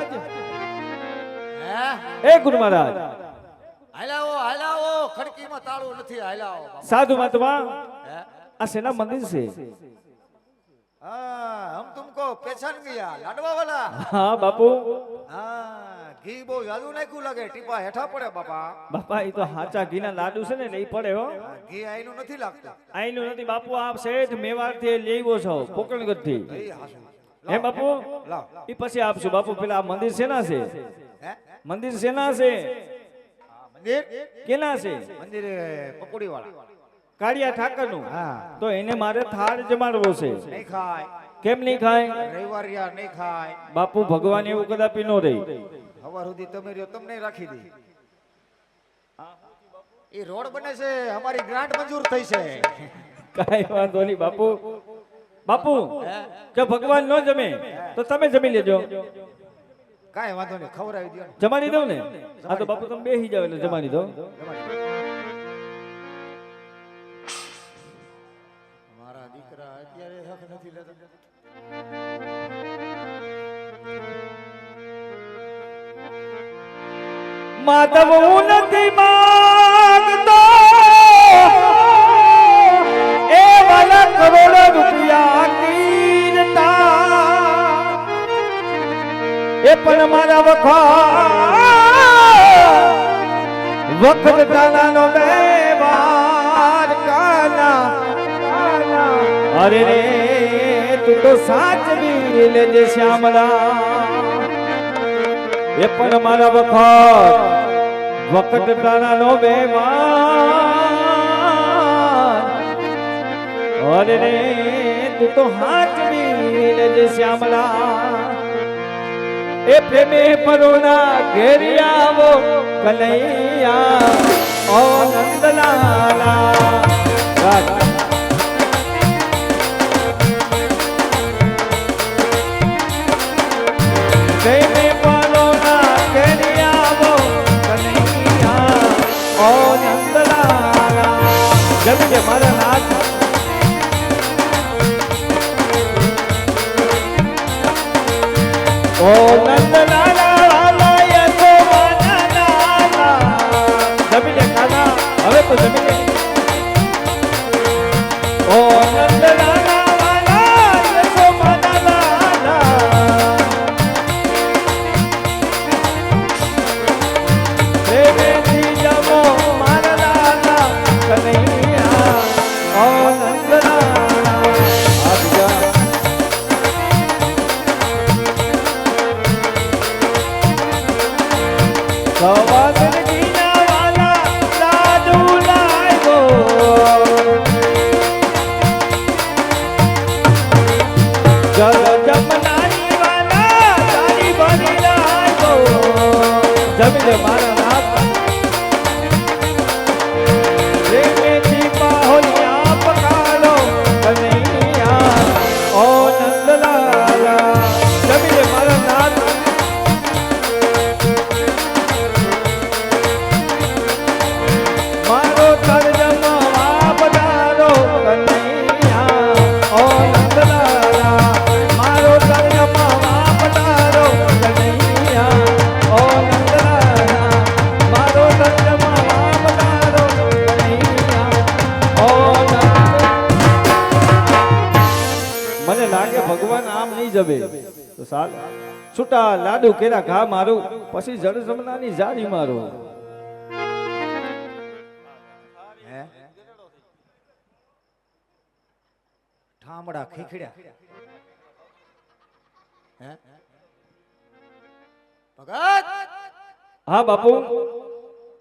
એ ગુરુ મહારાજ હાલાવો ખડકીમાં તાળું નથી હાલાવો સાધુ મહાત્મા હે આ સેના મંદિર છે हाँ हम तुमको पहचान गया लाडवा वाला હા બાપુ हाँ घी बो जादू नाखू लगे टीपा हेठा पड़े बापा બાપા એ તો હાચા ઘીના લાડુ છે ને એ પડે હો ઘી આઈનું નથી લાગતું આઈનું નથી બાપુ આપ શેઠ મેવાડ થી લેવો છો પોકણગઢ થી એ હાસુ હે બાપુ લાવ એ પછી આપશું બાપુ પેલા આ મંદિર શેના છે હે મંદિર શેના છે મંદિર કેના છે મંદિર પકોડી વાળા કાળિયા ઠાકરનું હા તો એને મારે થાળ જમાડવો છે નહીં ખાય કેમ નહીં ખાય રવિવારિયા નહીં ખાય બાપુ ભગવાન એવું કદાપી નો રહી હવાર સુધી તમે રહ્યો તમને રાખી દે એ રોડ બને છે અમારી ગ્રાન્ટ મંજૂર થઈ છે કાઈ વાંધો નહીં બાપુ બાપુ જો ભગવાન નો જમે તો તમે જમી લેજો કાંઈ વાંધો નહીં ખવડાવી દો ને. જમાડી દઉં ને હા તો બાપુ તમે બેસી જાવ એટલે જમાડી દો મારા દીકરા અત્યારે હક નથી લેતા માધવ હું નથી માંગતો એ વાલા કરોડ રૂપિયા કીર્તા એ પણ મારા વખત તાનાનો વ્યવહાર કાના અરે રે તું તો સાચવી લેજે શ્યામલા એ પણ મારા વખત તાનાનો વ્યવહાર અરે રે તું તો હાચવી લેજે શ્યામલા એ પ્રેમે પરોના ઘેરી આવો કનૈયા ઓ નંદલાલા પ્રેમે પરોના ઘેરી આવો કનૈયા ઓ નંદલાલા જબ કે મારા નાથ ઓ નંદલાલા યશોવાના લાલા જમી લે ખાના હવે તો જમી લે ઓ નંદલાલા વાલા યશોવાના લાલા જમી લે મારા નાથ પ્રેમેથી પાહોલિયા પકાલો કનૈયા ઓ નંદલાલા જમી લે મારા નાથ મારો તરજમવા પધારો કનૈયા ઓ નંદલાલા મારો તરજમવા પધારો કનૈયા ઓ નંદલાલા મારો તરજમવા પધારો કનૈયા ઓ મને લાગે ભગવાન આમ નહીં જવે તો સાલ છૂટા લાડુ કેરા ઘા મારું પછી જળ જમનાની જારી મારું હે ઠામડા ખીખડ્યા હે ભગત હા બાપુ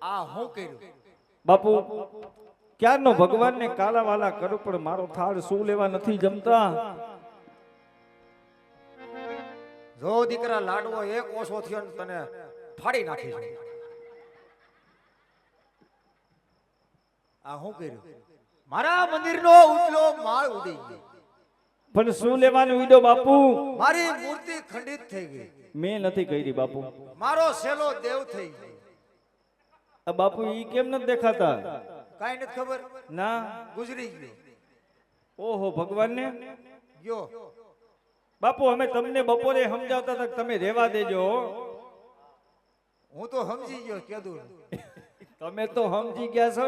આ હું કર્યું બાપુ ક્યારનો ભગવાનને કાલાવાલા કરું પણ મારો થાળ શું લેવા નથી જમતા જો દીકરા લાડવો એક ઓછો થયો ને તને ફાડી નાખી છે આ હું કર્યું મારા મંદિરનો ઉજળો માળ ઉડી ગયો પણ શું લેવાનું ઈડો બાપુ મારી મૂર્તિ ખંડિત થઈ ગઈ મેં નથી કરી બાપુ મારો સેલો દેવ થઈ ગયો આ બાપુ ઈ કેમ નથી દેખાતા કાઈ નથી ખબર ના ગુજરી ગયો ઓહો ભગવાનને ગયો બાપુ અમે તમને બપોરે સમજાવતા હતા કે તમે રહેવા દેજો હું તો સમજી ગયો કીધું તમે તો સમજી ગયા છો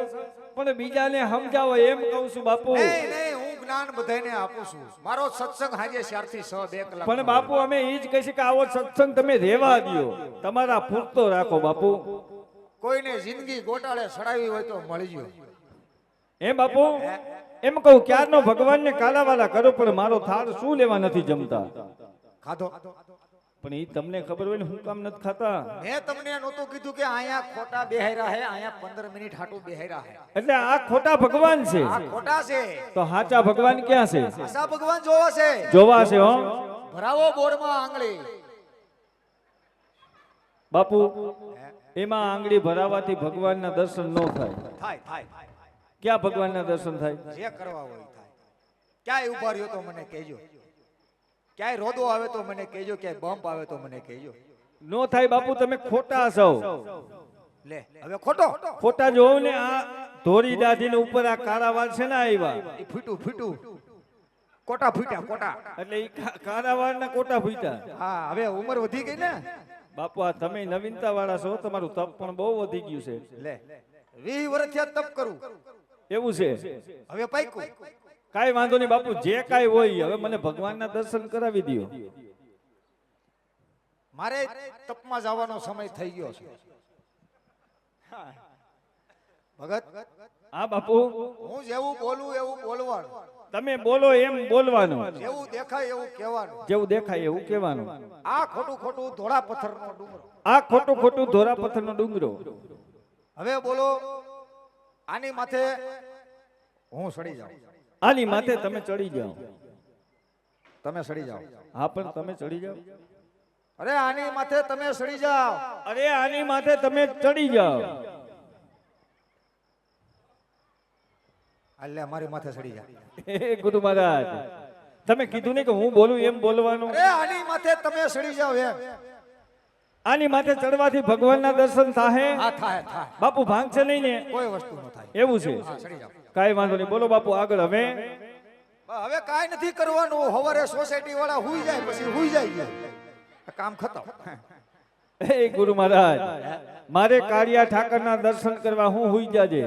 પણ બીજાને સમજાવો એમ કહું છું બાપુ નહીં નહીં હું જ્ઞાન બધાને આપું છું મારો સત્સંગ હાજે 4 થી 6 2 કલાક પણ બાપુ અમે ઈ જ કહીશું કે આવો સત્સંગ તમે રહેવા દ્યો તમારા પૂરતો રાખો બાપુ કોઈને જિંદગી ગોટાળે સડાવી હોય તો મળી ગયો એમ બાપુ એમ કહું ક્યારનો ભગવાનને કાલાવાલા કરો પણ મારો થાળ શું લેવા નથી જમતા ખાધો પણ ઈ તમને ખબર હોય ને હું કામ નથી ખાતા મેં તમને નહોતું કીધું કે અહીંયા ખોટા બેહાયરા હે અહીંયા 15 મિનિટ હાટું બેહાયરા હે એટલે આ ખોટા ભગવાન છે આ ખોટા છે તો સાચા ભગવાન ક્યાં છે આશા ભગવાન જોવા છે જોવા છે હો ભરાવો બોર્ડમાં આંગળી બાપુ એમાં આંગળી ભરાવાથી ભગવાનના દર્શન ન થાય થાય થાય ક્યાં ભગવાનના દર્શન થાય જે કરવા હોય થાય ક્યાંય ઉભા રહ્યો તો મને કહેજો ક્યાંય રોદો આવે તો મને કહેજો ક્યાંય બમ્પ આવે તો મને કહેજો નો થાય બાપુ તમે ખોટા છો લે હવે ખોટો ખોટા જોવ ને આ ધોરી દાઢીને ઉપર આ કાળા વાળ છે ને આવ્યા એ ફૂટું ફૂટું કોટા ફૂટ્યા કોટા એટલે ઈ કાળા વાળના કોટા ફૂટ્યા હા હવે ઉંમર વધી ગઈ ને બાપુ આ તમે નવીનતા વાળા છો તમારું તપ પણ બહુ વધી ગયું છે લે 20 વર્ષથી તપ કરું એવું છે હવે પાક્યું કાઈ વાંધો નહીં બાપુ જે કાઈ હોય હવે મને ભગવાનના દર્શન કરાવી દ્યો મારે તપમાં જવાનો સમય થઈ ગયો છે ભગત હા બાપુ હું જેવું બોલું એવું બોલવાનું તમે બોલો એમ બોલવાનું જેવું દેખાય એવું કહેવાનું જેવું દેખાય એવું કહેવાનું આ ખોટું ખોટું ધોળા પથ્થરનો ડુંગરો આ ખોટું ખોટું ધોરા પથ્થરનો ડુંગરો હવે બોલો આની માથે હું સડી જાઉં આની માથે તમે ચડી જાઓ તમે સડી જાઓ હા પણ તમે ચડી જાઓ અરે આની માથે તમે સડી જાઓ અરે આની માથે તમે ચડી જાઓ અલ્લે મારી માથે સડી જા હે ગુરુ મહારાજ તમે કીધું ને કે હું બોલું એમ બોલવાનું અરે આની માથે તમે સડી જાઓ એમ આની માથે ચડવાથી ભગવાનના દર્શન થાય હા થાય થાય બાપુ ભાંગશે નહીં ને કોઈ વસ્તુ ન થાય એવું છે હા સડી જાઓ કાઈ વાંધો નહીં બોલો બાપુ આગળ હવે હવે કાઈ નથી કરવાનું હવારે સોસાયટી વાળા હુઈ જાય પછી હુઈ જાય કામ ખતમ હે ગુરુ મહારાજ મારે કાળિયા ઠાકરના દર્શન કરવા હું હુઈ જાજે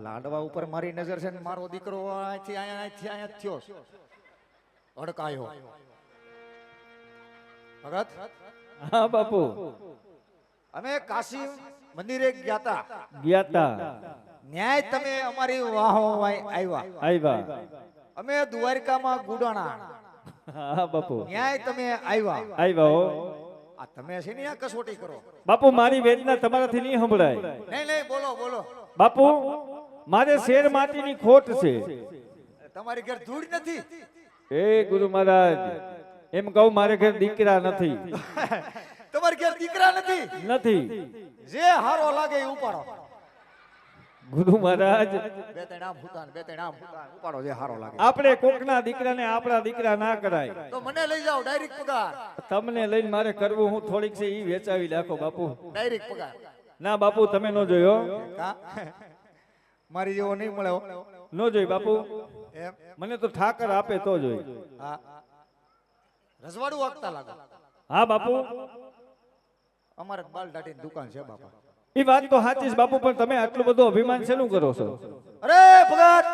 લાડવા ઉપર મારી નજર છે ને મારો દીકરો અહીંથી અહીંયા થયો અડકાયો ભગત હા બાપુ અમે કાશી મંદિરે ગયા તા ન્યાય તમે અમારી વાહો આવ્યા અમે દ્વારકામાં ગુડાણા હા બાપુ ન્યાય તમે આવ્યા આવ્યા હો આ તમે છે ને આ કસોટી કરો બાપુ મારી વેદના તમારાથી નહીં સંભળાય નહીં બોલો બોલો બાપુ મારે શેર માટીની ખોટ છે તમારી ઘર ધૂળ નથી હે ગુરુ મહારાજ એમ કહું મારે ઘર દીકરા નથી તમારી ઘેર દીકરા નથી નથી જે હારો લાગે એ ઉપાડો ગુરુ મહારાજ બે ત્રણ આમ હુતાન બે ત્રણ આમ હુતાન ઉપાડો જે હારો લાગે આપણે કોકના દીકરાને આપણા દીકરા ના કરાય તો મને લઈ જાઓ ડાયરેક્ટ પગાર તમને લઈને મારે કરવું હું થોડીક છે ઈ વેચાવી નાખો બાપુ ડાયરેક્ટ પગાર ના બાપુ તમે નો જોયો કા મારી જેવો નહીં મળે હો. નો જોઈ બાપુ એમ મને તો ઠાકર આપે તો જોઈ હા રજવાડું વાગતા લાગે હા બાપુ અમારે બાલ દાટીની દુકાન છે બાપા ઈ વાત તો સાચી છે બાપુ પણ તમે આટલું બધું અભિમાન શેનું કરો છો અરે ભગત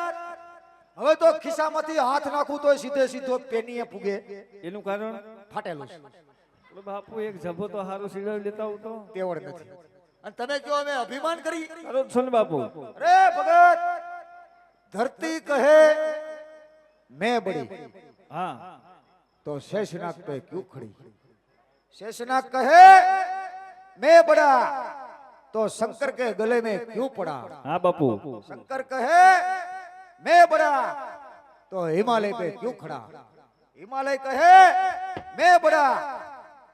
હવે તો ખિસ્સામાંથી હાથ નાખું તો સીધે સીધો પેનીએ પૂગે એનું કારણ ફાટેલું છે ઓલો બાપુ એક જભો તો હારું સીડાવી લેતા હું તો તેવડ નથી અને તમે કહો અમે અભિમાન કરી કરો જ છો ને બાપુ અરે ભગત ધરતી કહે મેં બડી હા तो शेषनाग पे क्यों खड़ी शेषनाग कहे मैं बड़ा तो शंकर के गले में क्यों पड़ा હા બાપુ शंकर कहे मैं बड़ा तो हिमालय पे क्यों खड़ा हिमालय कहे मैं बड़ा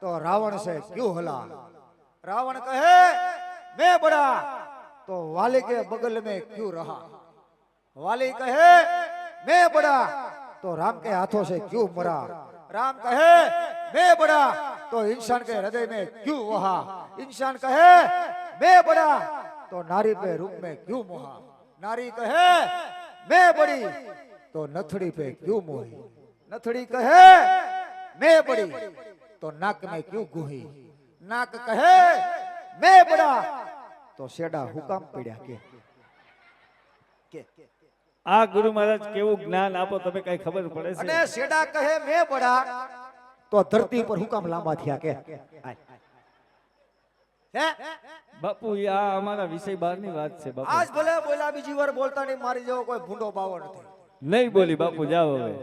तो रावण से क्यों हला रावण कहे मैं बड़ा तो वाली के बगल में क्यों रहा वाली कहे मैं बड़ा तो राम के हाथों से क्यों मरा राम कहे मैं बड़ा तो इंसान के हृदय में क्यों वहा इंसान कहे मैं बड़ा तो नारी पे रूप में क्यों मोहा नारी कहे मैं बड़ी तो नथड़ी पे क्यों मोही नथड़ी कहे मैं बड़ी तो नाक में क्यों गुही नाक कहे मैं बड़ा तो शेडा हुकाम पीड़ा के આ ગુરુ મહારાજ કેવું જ્ઞાન આપો તમે કઈ ખબર પડે અને છે શેડા કહે મેં બડા તો ધરતી પર હુકામ લાંબા થયા કે હે બાપુ ઈ આ અમારા વિષય બહારની વાત છે બાપુ આજ ભલે બોલા બીજી વાર બોલતા નહીં મારી જેવો કોઈ ભૂંડો બાવો નથી નહીં બોલી બાપુ જાઓ હવે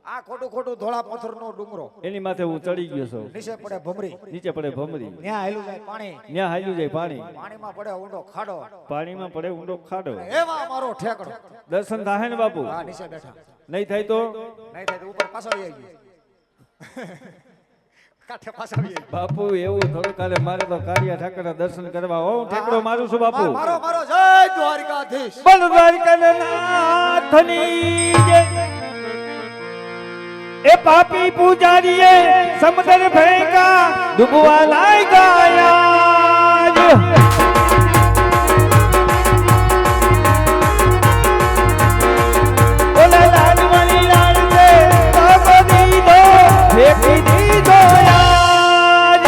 આ ખોટું ખોટું ધોળા પથ્થરનો ડુંગરો એની માથે હું ચડી ગયો છું નીચે પડે ભમરી નીચે પડે ભમરી ન્યા હેલું જાય પાણી ત્યાં હાલ્યું જાય પાણી પાણીમાં પડે ઊંડો ખાડો પાણીમાં પડે ઊંડો ખાડો એમાં મારો ઠેકડો દર્શન થાય ને બાપુ હા નીચે બેઠા નહીં થાય તો નહીં થાય તો ઉપર પાછા આવી ગઈ કાઠે પાછા આવી ગઈ બાપુ એવું થોડું કાલે મારે તો કાળિયા ઠાકરના દર્શન કરવા હું ઠેકડો મારું છું બાપુ મારો મારો જય દ્વારકાધીશ બોલ દ્વારકાનાથની જય. એ પાપી પૂજારીએ સમદર ભેગા ડૂબવા લાય ગયા ઓલા લાડવાની લાડ છે બાબો દીધો ફેંકી દીધો યાર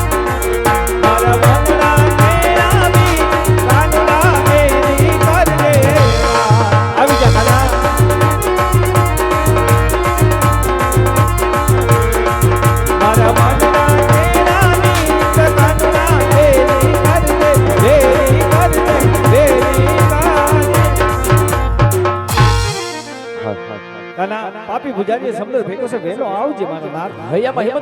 મારા બંગલા મેરા બી કાંગડા મેરી કર દે આવી જા કાના મારા બંગલા મેરા બી કાંગડા મેરી કર દે મેરી કર દે મેરી કાના પાપી પૂજારીએ સમદર ભેગો છે વેલો આવજે મારા નાથ હૈયામાં